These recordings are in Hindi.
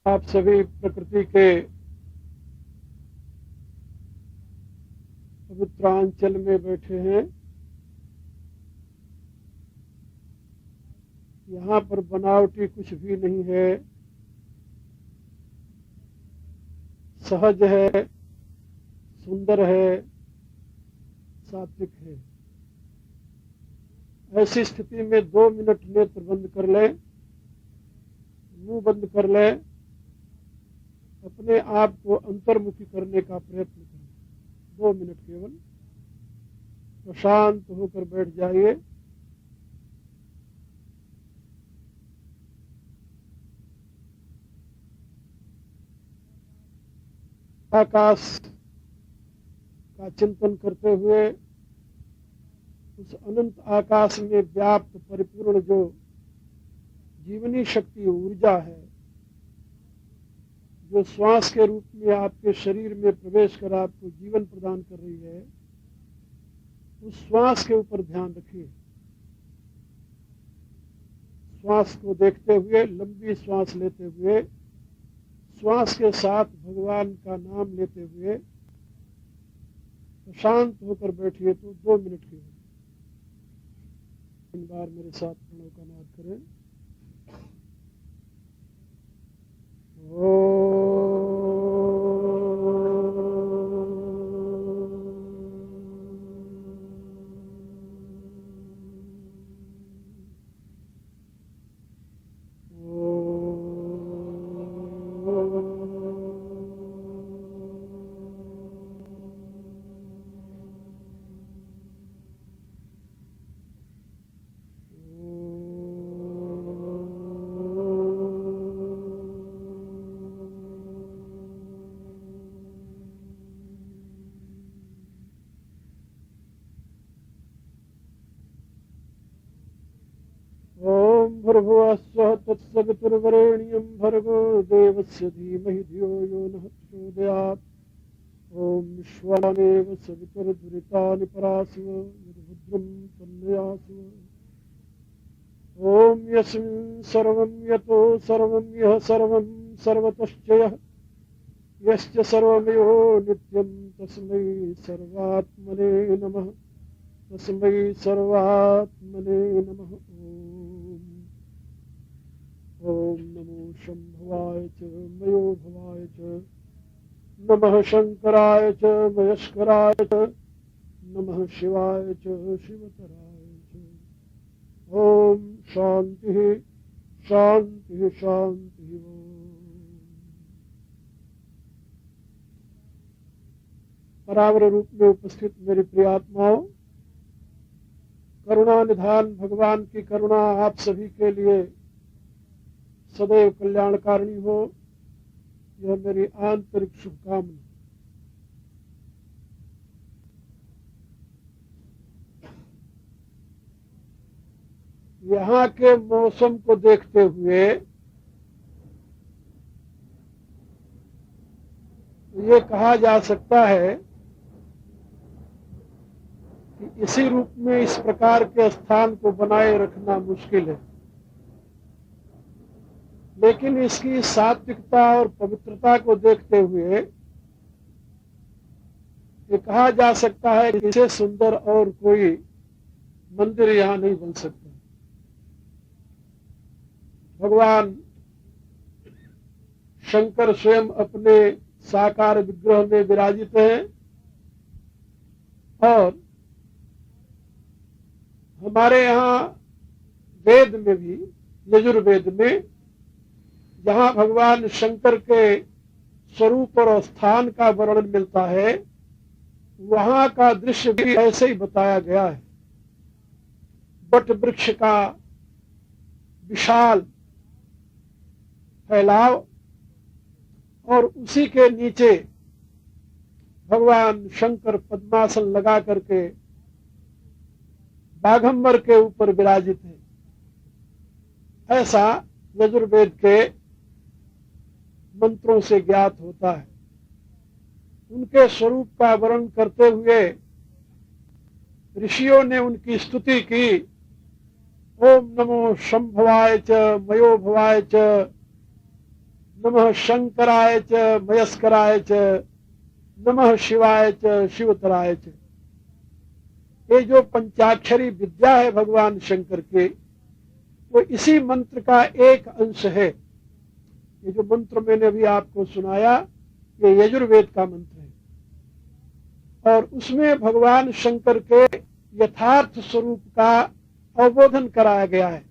आप सभी प्रकृति के पवित्रांचल में बैठे हैं। यहाँ पर बनावटी कुछ भी नहीं है, सहज है, सुंदर है, सात्विक है। ऐसी स्थिति में 2 मिनट नेत्र बंद कर लें, मुंह बंद कर लें, अपने आप को अंतर्मुखी करने का प्रयत्न करें। 2 मिनट केवल प्रशांत होकर बैठ जाइए। आकाश का चिंतन करते हुए उस अनंत आकाश में व्याप्त परिपूर्ण जो जीवनी शक्ति ऊर्जा है, जो श्वास के रूप में आपके शरीर में प्रवेश कर आपको जीवन प्रदान कर रही है, उस श्वास के ऊपर ध्यान रखिए। श्वास को देखते हुए, लंबी श्वास लेते हुए, श्वास के साथ भगवान का नाम लेते हुए शांत होकर बैठिए। तो 2 मिनट के लिए 3 बार मेरे साथ प्रणव का नाद करें। भूर्भुवः स्वः तत्सवितुर्वरेण्यं भर्गो देवस्य धीमहि धियो यो नः प्रचोदयात्। ॐ विश्वामेव सवितुर्दुरितानि परासुव यद्भद्रं तन्नयासुव। ॐ यस्मिन् सर्वं यतो सर्वं यः सर्वं सर्वतश्च यः यश्च सर्वमयो नित्यं तस्मै सर्वात्मने नमः। तस्मै सर्वात्मने नमः। ॐ नमो शंभवाय च मयो भवाय च नमः शंकराय च मयस्कराय च नमः शिवाय च शिवतराय च। ॐ शांति शांति शांति। परावर रूप में उपस्थित मेरी प्रिय आत्माओं, करुणा निधान भगवान की करुणा आप सभी के लिए सदैव कल्याणकारिणी हो, यह मेरी आंतरिक शुभकामना। यहाँ के मौसम को देखते हुए ये कहा जा सकता है कि इसी रूप में इस प्रकार के स्थान को बनाए रखना मुश्किल है, लेकिन इसकी सात्विकता और पवित्रता को देखते हुए ये कहा जा सकता है कि इससे सुंदर और कोई मंदिर यहां नहीं बन सकता। भगवान शंकर स्वयं अपने साकार विग्रह में विराजित हैं और हमारे यहाँ वेद में भी, यजुर्वेद में, जहां भगवान शंकर के स्वरूप और स्थान का वर्णन मिलता है, वहां का दृश्य भी ऐसे ही बताया गया है। वट वृक्ष का विशाल फैलाव और उसी के नीचे भगवान शंकर पद्मासन लगा करके बाघंबर के ऊपर विराजित है। ऐसा यजुर्वेद के मंत्रों से ज्ञात होता है। उनके स्वरूप का वर्णन करते हुए ऋषियों ने उनकी स्तुति की। ओम नमो शंभवाय च मयो भवाय च नमः शंकराय च मयस्कराय च नमः शिवाय च शिवतराय च। ये जो पंचाक्षरी विद्या है भगवान शंकर के, वो इसी मंत्र का एक अंश है। ये जो मंत्र मैंने अभी आपको सुनाया, ये यजुर्वेद का मंत्र है और उसमें भगवान शंकर के यथार्थ स्वरूप का अवबोधन कराया गया है।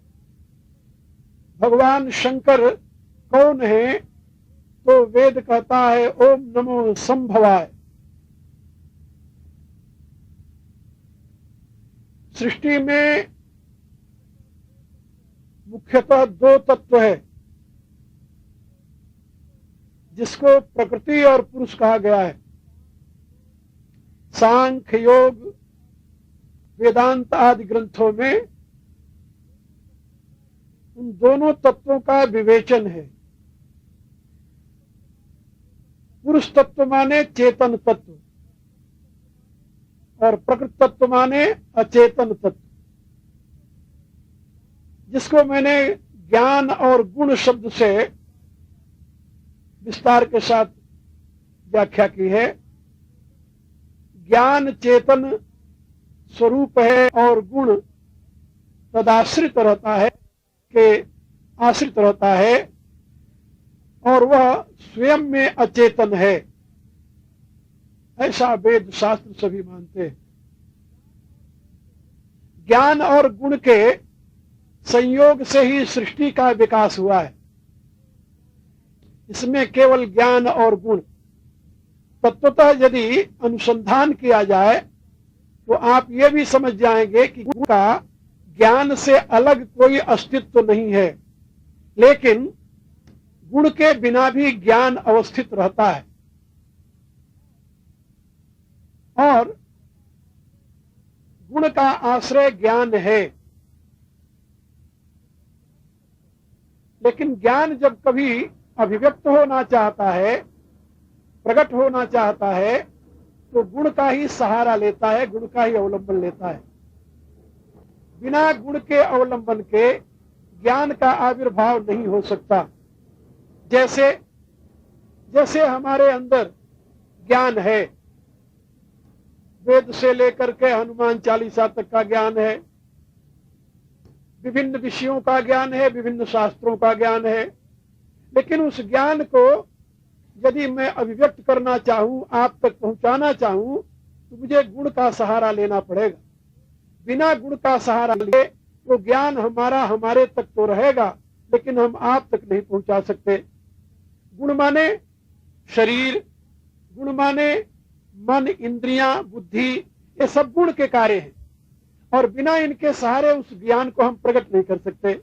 भगवान शंकर कौन है? तो वेद कहता है ओम नमो संभवाय। सृष्टि में मुख्यतः दो तत्व है जिसको प्रकृति और पुरुष कहा गया है। सांख्य योग वेदांत आदि ग्रंथों में उन दोनों तत्वों का विवेचन है। पुरुष तत्व माने चेतन तत्व और प्रकृति तत्व माने अचेतन तत्व, जिसको मैंने ज्ञान और गुण शब्द से विस्तार के साथ व्याख्या की है। ज्ञान चेतन स्वरूप है और गुण तदाश्रित रहता है, के आश्रित रहता है और वह स्वयं में अचेतन है, ऐसा वेद शास्त्र सभी मानते हैं। ज्ञान और गुण के संयोग से ही सृष्टि का विकास हुआ है। इसमें केवल ज्ञान और गुण, तत्वतः यदि अनुसंधान किया जाए तो आप ये भी समझ जाएंगे कि गुण का ज्ञान से अलग कोई अस्तित्व नहीं है, लेकिन गुण के बिना भी ज्ञान अवस्थित रहता है और गुण का आश्रय ज्ञान है। लेकिन ज्ञान जब कभी अभिव्यक्त होना चाहता है, प्रकट होना चाहता है, तो गुण का ही सहारा लेता है, गुण का ही अवलंबन लेता है। बिना गुण के अवलंबन के ज्ञान का आविर्भाव नहीं हो सकता। जैसे जैसे हमारे अंदर ज्ञान है, वेद से लेकर के हनुमान चालीसा तक का ज्ञान है, विभिन्न विषयों का ज्ञान है, विभिन्न शास्त्रों का ज्ञान है, लेकिन उस ज्ञान को यदि मैं अभिव्यक्त करना चाहूं, आप तक पहुंचाना चाहूं, तो मुझे गुण का सहारा लेना पड़ेगा। बिना गुण का सहारा लिए वो ज्ञान हमारा हमारे तक तो रहेगा, लेकिन हम आप तक नहीं पहुंचा सकते। गुण माने शरीर, गुण माने मन, इंद्रियां, बुद्धि, ये सब गुण के कार्य हैं और बिना इनके सहारे उस ज्ञान को हम प्रकट नहीं कर सकते।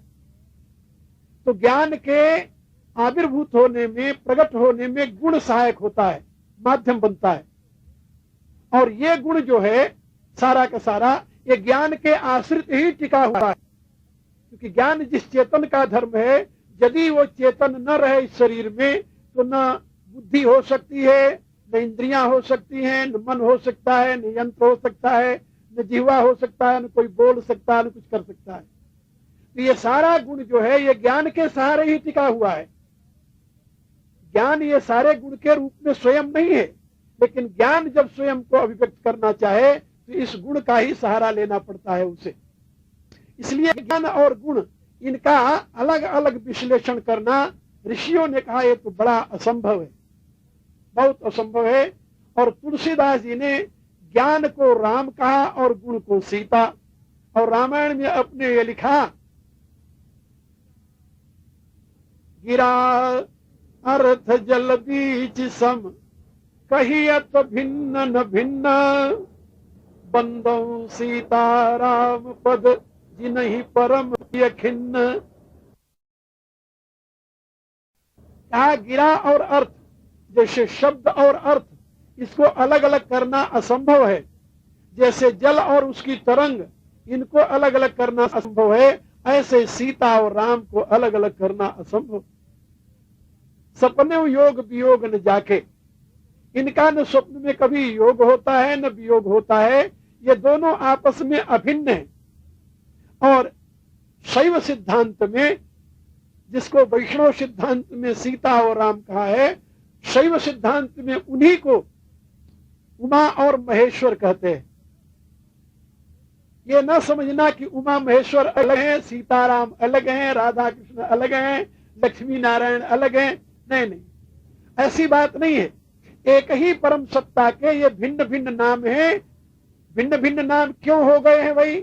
तो ज्ञान के आविर्भूत होने में, प्रकट होने में गुण सहायक होता है, माध्यम बनता है। और ये गुण जो है सारा का सारा ये ज्ञान के आश्रित ही टिका हुआ है, क्योंकि ज्ञान जिस चेतन का धर्म है, यदि वो चेतन न रहे इस शरीर में तो न बुद्धि हो सकती है, न इंद्रियां हो सकती हैं, न मन हो सकता है, न यंत्र हो सकता है, न जिह्वा हो सकता है, न कोई बोल सकता है, न कुछ कर सकता है। तो ये सारा गुण जो है ये ज्ञान के सहारे ही टिका हुआ है। ज्ञान ये सारे गुण के रूप में स्वयं नहीं है, लेकिन ज्ञान जब स्वयं को अभिव्यक्त करना चाहे तो इस गुण का ही सहारा लेना पड़ता है उसे। इसलिए ज्ञान और गुण इनका अलग अलग विश्लेषण करना, ऋषियों ने कहा ये तो बड़ा असंभव है, बहुत असंभव है। और तुलसीदास जी ने ज्ञान को राम कहा और गुण को सीता। और रामायण में अपने ये लिखा, गिरा अर्थ जल बीच सम, कहियत भिन्न न भिन्न, बंदो सीता राम पद जिनहि परम खिन्न। कहा गिरा और अर्थ, जैसे शब्द और अर्थ इसको अलग अलग करना असंभव है, जैसे जल और उसकी तरंग इनको अलग अलग करना असंभव है, ऐसे सीता और राम को अलग अलग करना असंभव। सपने योग वियोग न जाके, इनका न स्वप्न में कभी योग होता है न वियोग होता है, ये दोनों आपस में अभिन्न है। और शैव सिद्धांत में जिसको वैष्णव सिद्धांत में सीता और राम कहा है, शैव सिद्धांत में उन्हीं को उमा और महेश्वर कहते हैं। ये न समझना कि उमा महेश्वर अलग हैं, सीताराम अलग हैं, राधा कृष्ण अलग हैं, लक्ष्मी नारायण अलग हैं। नहीं नहीं, ऐसी बात नहीं है। एक ही परम सत्ता के ये भिन्न भिन्न नाम हैं। भिन्न भिन्न नाम क्यों हो गए हैं भाई?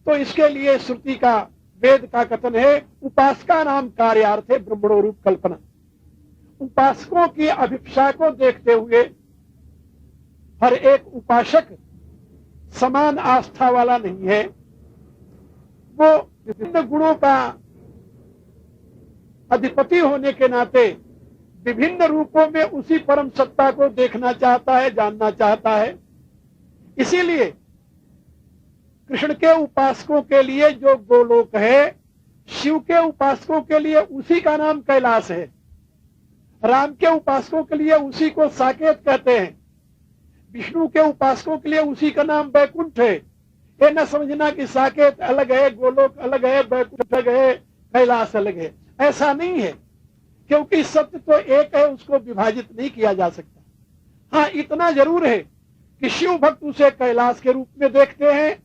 तो इसके लिए श्रुति का, वेद का कथन है, उपासका नाम कार्यार्थ है ब्रह्मणो रूप कल्पना। उपासकों की अभिप्सा को देखते हुए हर एक उपासक समान आस्था वाला नहीं है। वो विभिन्न गुणों का अधिपति होने के नाते विभिन्न रूपों में उसी परम सत्ता को देखना चाहता है, जानना चाहता है। इसीलिए कृष्ण के उपासकों के लिए जो गोलोक है, शिव के उपासकों के लिए उसी का नाम कैलाश है। राम के उपासकों के लिए उसी को साकेत कहते हैं। विष्णु के उपासकों के लिए उसी का नाम बैकुंठ है। ये न समझना कि साकेत अलग है, गोलोक अलग है, बैकुंठ अलग है, कैलाश अलग है। ऐसा नहीं है, क्योंकि सत्य तो एक है, उसको विभाजित नहीं किया जा सकता। हाँ, इतना जरूर है कि शिव भक्त उसे कैलाश के रूप में देखते हैं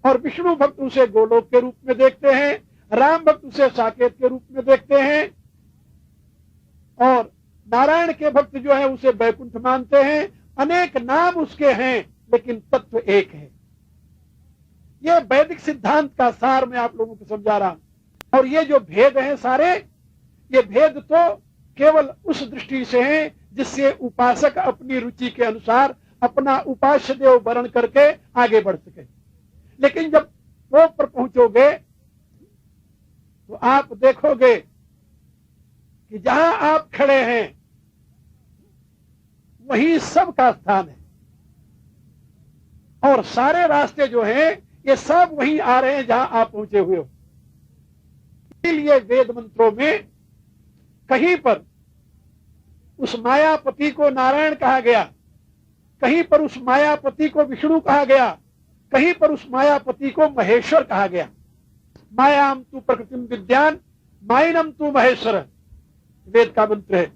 और विष्णु भक्त उसे गोलोक के रूप में देखते हैं, राम भक्त उसे साकेत के रूप में देखते हैं और नारायण के भक्त जो है उसे बैकुंठ मानते हैं। अनेक नाम उसके हैं, लेकिन तत्व एक है। यह वैदिक सिद्धांत का सार मैं आप लोगों को समझा रहा हूं। और ये जो भेद हैं सारे, ये भेद तो केवल उस दृष्टि से हैं जिससे उपासक अपनी रुचि के अनुसार अपना उपास्य देव वर्ण करके आगे बढ़ सके। लेकिन जब टॉप पर पहुंचोगे तो आप देखोगे कि जहां आप खड़े हैं वही सबका स्थान है और सारे रास्ते जो हैं ये सब वहीं आ रहे हैं जहां आप पहुंचे हुए हो। इसलिए वेद मंत्रों में कहीं पर उस मायापति को नारायण कहा गया, कहीं पर उस मायापति को विष्णु कहा गया, कहीं पर उस मायापति को महेश्वर कहा गया। मायाम तू प्रकृतिम विद्यान माइनम तू महेश्वर, वेद का मंत्र है।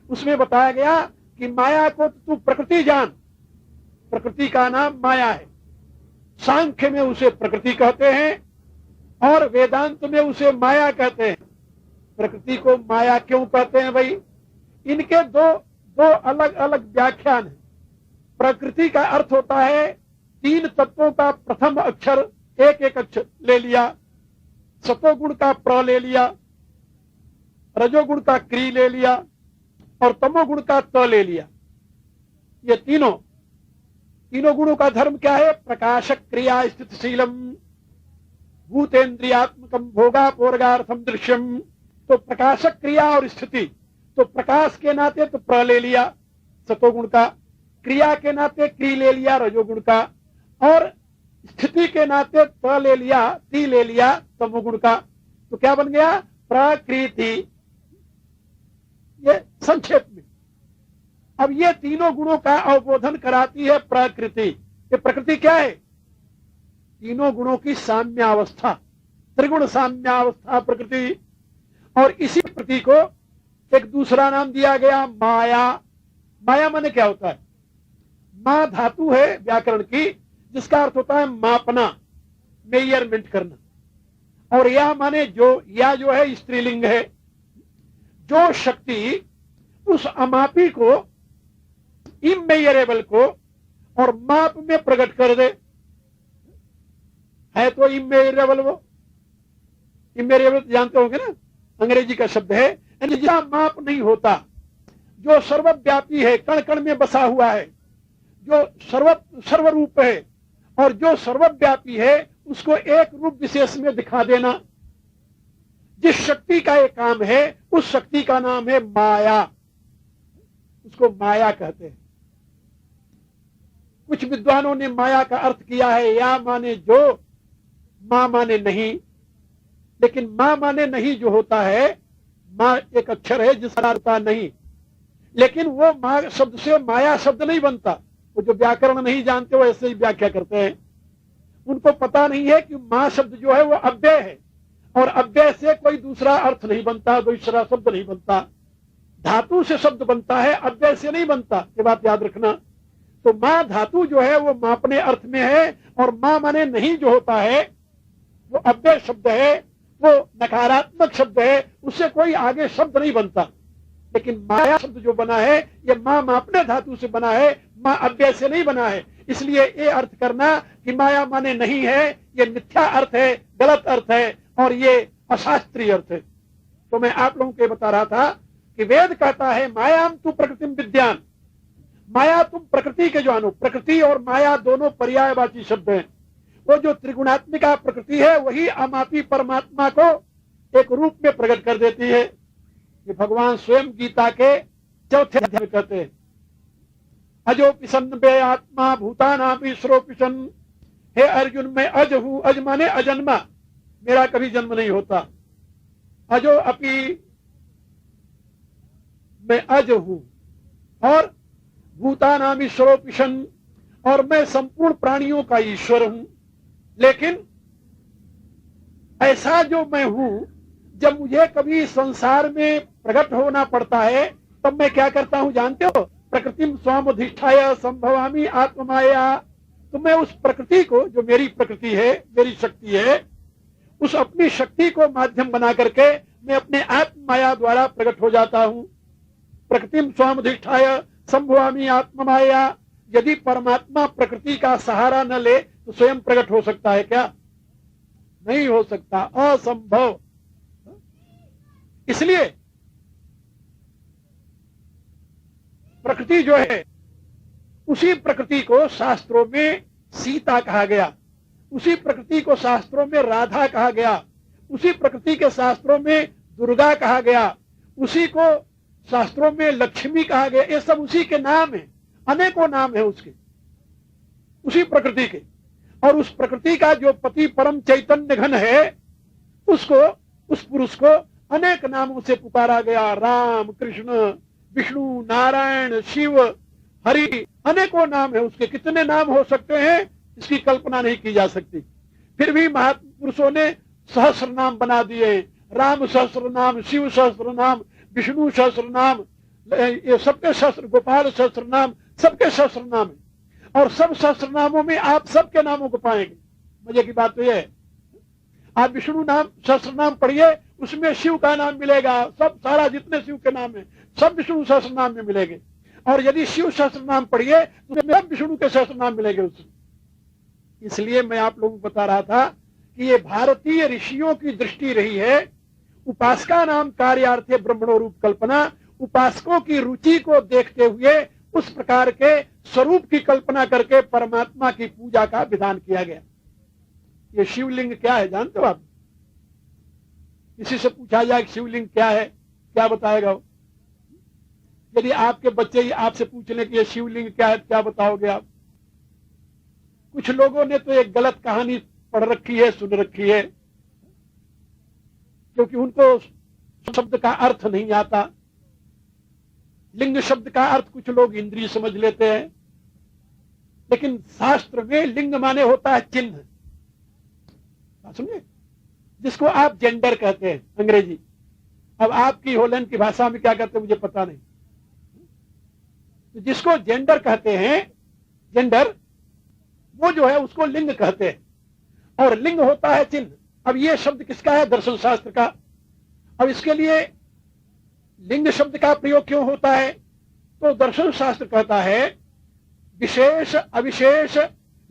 उसमें बताया गया कि माया को तू प्रकृति जान। प्रकृति का नाम माया है। सांख्य में उसे प्रकृति कहते हैं और वेदांत में उसे माया कहते हैं। प्रकृति को माया क्यों कहते हैं भाई? इनके दो अलग अलग व्याख्यान है। प्रकृति का अर्थ होता है तीन तत्वों का प्रथम अक्षर, एक एक अक्षर ले लिया। सतोगुण का प्र ले लिया, रजोगुण का क्री ले लिया और तमोगुण का त ले लिया। ये तीनों गुणों का धर्म क्या है? प्रकाशक क्रिया स्थितिशीलम भूतेन्द्रियात्मकम भोगापोर्गार्थम दृश्यम। तो प्रकाशक क्रिया और स्थिति, तो प्रकाश के नाते तो प्र ले लिया सतोगुण का, क्रिया के नाते क्री ले लिया रजोगुण का और स्थिति के नाते त ले लिया, ती ले लिया तमोगुण का। तो क्या बन गया? प्रकृति। ये संक्षेप में। अब ये तीनों गुणों का अवबोधन कराती है प्रकृति। ये प्रकृति क्या है? तीनों गुणों की साम्यावस्था, त्रिगुण साम्यावस्था प्रकृति। और इसी प्रकृति को एक दूसरा नाम दिया गया माया। माया माने क्या होता है? मां धातु है व्याकरण की, जिसका अर्थ होता है मापना, मेजरमेंट करना। और या माने जो, या जो है स्त्रीलिंग है। जो शक्ति उस अमापी को, इमेजरेबल को और माप में प्रकट कर दे, है तो इमेजरेबल। वो इमेजरेबल जानते होंगे ना, अंग्रेजी का शब्द है। जिसका माप नहीं होता, जो सर्वव्यापी है, कण कण में बसा हुआ है, जो सर्वरूप है और जो सर्वव्यापी है, उसको एक रूप विशेष में दिखा देना। जिस शक्ति का ये काम है उस शक्ति का नाम है माया। उसको माया कहते हैं। कुछ विद्वानों ने माया का अर्थ किया है या माने जो, मां माने नहीं। लेकिन मां माने नहीं जो होता है, मां एक अक्षर है जिसका अर्थ नहीं, लेकिन वो मां शब्द से माया शब्द नहीं बनता। वो जो व्याकरण नहीं जानते वो ऐसे ही व्याख्या करते हैं। उनको पता नहीं है कि मां शब्द जो है वो अव्यय है और अव्यय से कोई दूसरा अर्थ नहीं बनता, दूसरा शब्द नहीं बनता। धातु से शब्द बनता है, अव्यय से नहीं बनता, ये बात याद रखना। तो मां धातु जो है वो मापने अर्थ में है, और मां माने नहीं जो होता है वो अव्यय शब्द है, वो नकारात्मक शब्द है, उससे कोई आगे शब्द नहीं बनता। लेकिन माया शब्द जो बना है ये मां मापने धातु से बना है, मां अव्यय से नहीं बना है। इसलिए ये अर्थ करना कि माया माने नहीं है, ये मिथ्या अर्थ है, गलत अर्थ है, और ये अशास्त्रीय अर्थ है। तो मैं आप लोगों को बता रहा था कि वेद कहता है मायाम तु प्रकृतिम विद्यान, माया तुम प्रकृति के जानो। प्रकृति और माया दोनों पर्यायवाची शब्द हैं। वो जो त्रिगुणात्मिका प्रकृति है वही अमापी परमात्मा को एक रूप में प्रकट कर देती है। ये भगवान स्वयं गीता के चौथे अध्याय में कहते हैं, अजो पिशन बे आत्मा भूतानापि स्वरोपिशन। हे अर्जुन, मैं अज हूं। अज माने अजन्मा, मेरा कभी जन्म नहीं होता। अजो अपि, मैं अज हूं। और भूतानाम ईश्वरोपिशन, और मैं संपूर्ण प्राणियों का ईश्वर हूं। लेकिन ऐसा जो मैं हूं, जब मुझे कभी संसार में प्रकट होना पड़ता है तब मैं क्या करता हूं जानते हो? प्रकृतिम स्वामधिष्ठाय संभवामी आत्ममाया। तो मैं उस प्रकृति को, जो मेरी प्रकृति है, मेरी शक्ति है, उस अपनी शक्ति को माध्यम बना करके मैं अपने आत्म माया द्वारा प्रकट हो जाता हूं। प्रकृतिम स्वामधिष्ठाय संभवामी आत्ममाया। यदि परमात्मा प्रकृति का सहारा न ले तो स्वयं प्रकट हो सकता है क्या? नहीं हो सकता, असंभव। इसलिए प्रकृति जो है, उसी प्रकृति को शास्त्रों में सीता कहा गया, उसी प्रकृति को शास्त्रों में राधा कहा गया, उसी प्रकृति के शास्त्रों में दुर्गा कहा गया, उसी को शास्त्रों में लक्ष्मी कहा गया। ये सब उसी के नाम है, अनेकों नाम है उसके, उसी प्रकृति के। और उस प्रकृति का जो पति परम चैतन्य घन है, उसको, उस पुरुष को अनेक नामों से पुकारा गया। राम, कृष्ण, विष्णु, नारायण, शिव, हरि, अनेकों नाम है उसके। कितने नाम हो सकते हैं इसकी कल्पना नहीं की जा सकती। फिर भी महापुरुषों ने सहस्र नाम बना दिए। राम सहस्र नाम, शिव सहस्र नाम, विष्णु सहस्र नाम, ये सबके सहस्र, गोपाल सहस्र नाम, सबके सहस्र नाम है। और सब सहस्र नामों में आप सबके नामों को पाएंगे। मजे की बात तो यह है, आप विष्णु नाम सहस्र नाम पढ़िए, उसमें शिव का नाम मिलेगा। सब, सारा जितने शिव के नाम है सब विष्णु सहस्र नाम में मिलेंगे। और यदि शिव सहस्र नाम पढ़िए तो सब विष्णु के सहस्र नाम मिलेंगे उसमें। इसलिए मैं आप लोगों को बता रहा था कि ये भारतीय ऋषियों की दृष्टि रही है। उपासका नाम कार्यार्थे ब्रह्मणो रूप कल्पना। उपासकों की रुचि को देखते हुए उस प्रकार के स्वरूप की कल्पना करके परमात्मा की पूजा का विधान किया गया। ये शिवलिंग क्या है जानते हो आप? किसी से पूछा जाए कि शिवलिंग क्या है, क्या बताएगा वो? यदि आपके बच्चे आपसे पूछ लें कि ये शिवलिंग क्या है, क्या बताओगे आप? कुछ लोगों ने तो एक गलत कहानी पढ़ रखी है, सुन रखी है, क्योंकि उनको शब्द का अर्थ नहीं आता। लिंग शब्द का अर्थ कुछ लोग इंद्रिय समझ लेते हैं, लेकिन शास्त्र में लिंग माने होता है चिन्ह, समझे, जिसको आप जेंडर कहते हैं अंग्रेजी। अब आपकी हॉलैंड की भाषा में क्या कहते हैं मुझे पता नहीं। तो जिसको जेंडर कहते हैं, जेंडर, वो जो है उसको लिंग कहते हैं। और लिंग होता है चिन्ह। अब ये शब्द किसका है? दर्शन शास्त्र का। अब इसके लिए लिंग शब्द का प्रयोग क्यों होता है? तो दर्शन शास्त्र कहता है विशेष अविशेष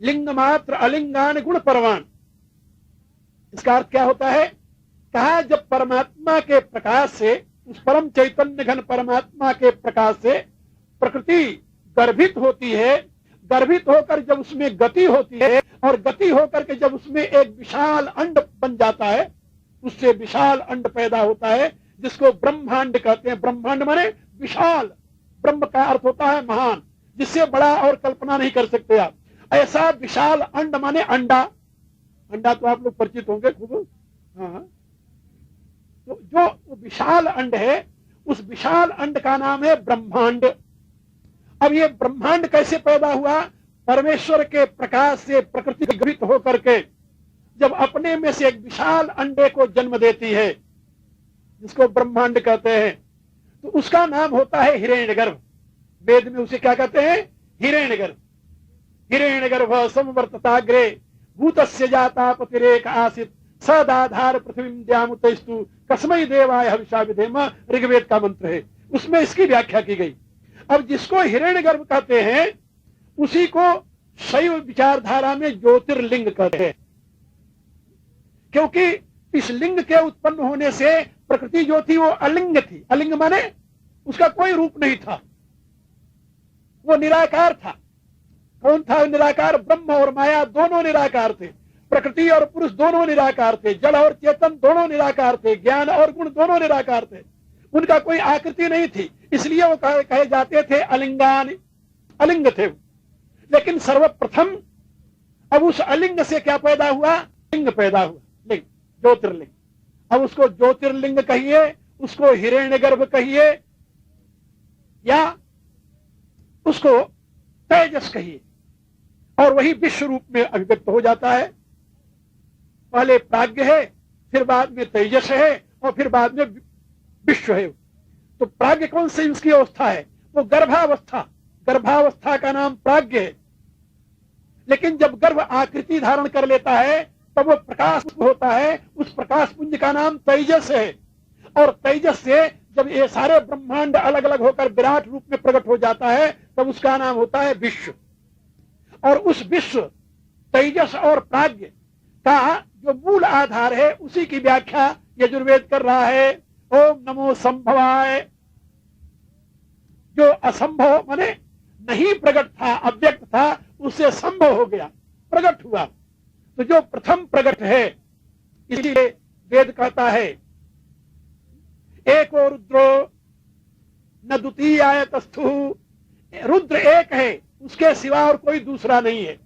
लिंग मात्र अलिंगान गुण परवान। इसका अर्थ क्या होता है? कहा जब परमात्मा के प्रकाश से, उस परम चैतन्य घन परमात्मा के प्रकाश से प्रकृति गर्भित होती है, गर्भित होकर जब उसमें गति होती है, और गति होकर के जब उसमें एक विशाल अंड बन जाता है, उससे विशाल अंड पैदा होता है जिसको ब्रह्मांड कहते हैं। ब्रह्मांड माने विशाल, ब्रह्म का अर्थ होता है महान, जिससे बड़ा और कल्पना नहीं कर सकते आप। ऐसा विशाल अंड माने अंडा। अंडा तो आप लोग परिचित होंगे खूब। हाँ, तो जो विशाल अंड है, उस विशाल अंड का नाम है ब्रह्मांड। अब ये ब्रह्मांड कैसे पैदा हुआ? परमेश्वर के प्रकाश से प्रकृति गर्भित होकर के जब अपने में से एक विशाल अंडे को जन्म देती है, जिसको ब्रह्मांड कहते हैं, तो उसका नाम होता है हिरण्यगर्भ। वेद में उसे क्या कहते हैं? हिरण्यगर्भ। हिरण्यगर्भ समवर्तताग्रे भूतस्य जाता पतिरेक आसित सदाधार पृथ्वी द्यामुतस्तु कस्मै देवाय हविषा विधेम, ऋग्वेद का मंत्र है, उसमें इसकी व्याख्या की गई। अब जिसको हिरण्यगर्भ कहते हैं उसी को शैव विचारधारा में ज्योतिर्लिंग कहते हैं, क्योंकि इस लिंग के उत्पन्न होने से प्रकृति जो थी वो अलिंग थी। अलिंग माने उसका कोई रूप नहीं था, वो निराकार था। कौन था निराकार? ब्रह्म और माया दोनों निराकार थे, प्रकृति और पुरुष दोनों निराकार थे, जड़ और चेतन दोनों निराकार थे, ज्ञान और गुण दोनों निराकार थे, उनका कोई आकृति नहीं थी, इसलिए वो कहे जाते थे अलिंगान, अलिंग थे। लेकिन सर्वप्रथम अब उस अलिंग से क्या पैदा हुआ? लिंग पैदा हुआ, लिंग, ज्योतिर्लिंग। अब उसको ज्योतिर्लिंग कहिए, उसको हिरण्यगर्भ कहिए, या उसको तेजस कहिए, और वही विश्व रूप में अभिव्यक्त हो जाता है। पहले प्राज्ञ है, फिर बाद में तेजस है, और फिर बाद में विश्व है। तो प्राज्ञ कौन सी उसकी अवस्था है? वो गर्भावस्था, गर्भावस्था का नाम प्राज्ञ है। लेकिन जब गर्भ आकृति धारण कर लेता है तब वो प्रकाश होता है, उस प्रकाश पुंज का नाम तेजस है। और तेजस से जब ये सारे ब्रह्मांड अलग अलग होकर विराट रूप में प्रकट हो जाता है तब उसका नाम होता है विश्व। और उस विश्व, तेजस और प्राज्ञ का जो मूल आधार है उसी की व्याख्या यजुर्वेद कर रहा है। ओम नमो संभवाय। जो असंभव माने नहीं प्रकट था, अव्यक्त था, उससे संभव हो गया, प्रकट हुआ। तो जो प्रथम प्रकट है, इसीलिए वेद कहता है एको रुद्रो न द्वितीयाय तस्थु। रुद्र एक है, उसके सिवा और कोई दूसरा नहीं है।